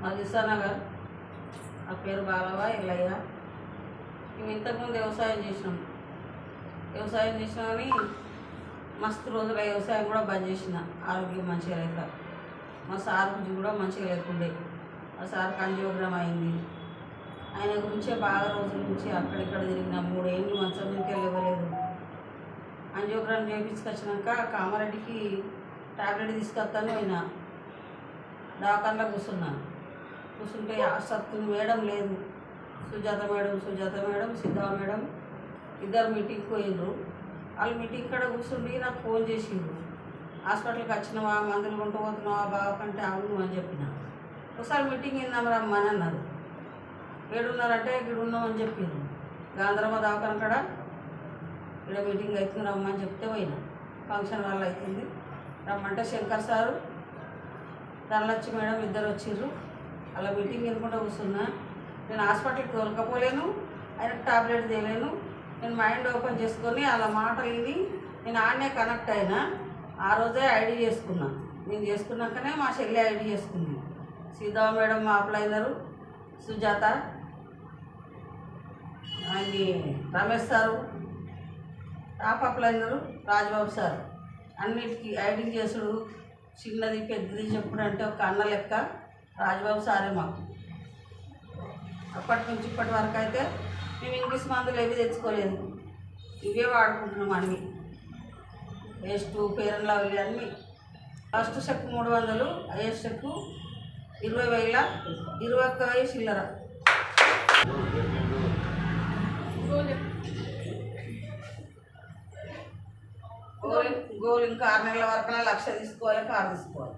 మాది ఇసానగర్. నా పేరు బాలవ ఎల్లయ్య. మేము ఇంతకుముందు వ్యవసాయం చేసినాం కానీ మస్తు రోజుల వ్యవసాయం కూడా బంద్ చేసిన. ఆరోగ్యం మంచిగా లేక మా సార్కి కూడా మంచిగా లేకుండే. మా సార్కి అంజియోగ్రామ్ అయింది. ఆయన గురించే బాగా రోజుల నుంచి అక్కడిక్కడ తిరిగిన 3 ఏళ్ళు మంచం మీదకే లేవలేదు. అంజియోగ్రామ్ చేయించుకొచ్చినాక కామారెడ్డికి టాబ్లెట్ తీసుకొస్తాను పోయినా. దవాఖానలో కూర్చుంటే సత్తుని మేడం లేదు, సుజాత మేడం సిద్ధా మేడం ఇద్దరు మీటింగ్కి పోయినరు. వాళ్ళు మీటింగ్ కాడ కూర్చుండి నాకు ఫోన్ చేసిండ్రు. హాస్పిటల్కి వచ్చినావా, మందులు కొంటపోతున్నావా బాగా కంటే అవును అని చెప్పిన. ఒకసారి మీటింగ్ ఏందాం రమ్మని అన్నారు. ఏడున్నారంటే ఇక్కడ ఉన్నామని చెప్పిండ్రు. గాంధరమ్మ దవాఖాన కాడ ఇక్కడ మీటింగ్ అవుతుంది రమ్మని చెప్తే పోయినా. ఫంక్షన్ వాళ్ళు అవుతుంది రమ్మంటే శంకర్ సారు ధనలక్ష్మి మేడం ఇద్దరు వచ్చిర్రు. అలా మీటింగ్ ఎన్నుకుంటూ కూర్చున్నా. నేను హాస్పిటల్కి దొరకపోలేను, ఆయనకు టాబ్లెట్ తేలేను. నేను మైండ్ ఓపెన్ చేసుకొని అలా మాటలు విని నేను ఆడనే కనెక్ట్ అయినా. ఆ రోజే ఐడి చేసుకున్నా. నేను చేసుకున్నాకనే మా చెల్లి ఐడి చేసుకుంది. సీతా మేడం మా అప్లైనరు, సుజాత ఆయన్ని రమేష్ సారు టాప్ అప్లైనరు, రాజబాబు సార్ అన్నిటికీ ఐడి చేసుడు చిన్నది పెద్దది చెప్పుడు అంటే ఒక అన్న లెక్క రాజబాబు సారే మాకు. అప్పటి నుంచి ఇప్పటి వరకు అయితే మేము ఇంగ్లీష్ మందులు ఏవి తెచ్చుకోలేదు, ఇవే వాడుకుంటున్నాం. అన్నీ వేస్ట్ ఫెయిర్ అండ్ లవ్లీ అన్నీ. ఫస్ట్ చెక్ 300, హైయెస్ట్ చెక్ 20,000, 21,000 చిల్లర. గోల్ ఇంకా 6 నెలల వరకు 1,00,000 తీసుకోవాలి, కారు తీసుకోవాలి.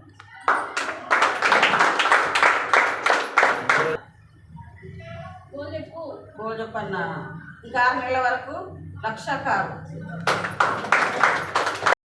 గోల్ చెప్పన్నా ఇంకా 6 నెలల వరకు 1,00,000 కారు.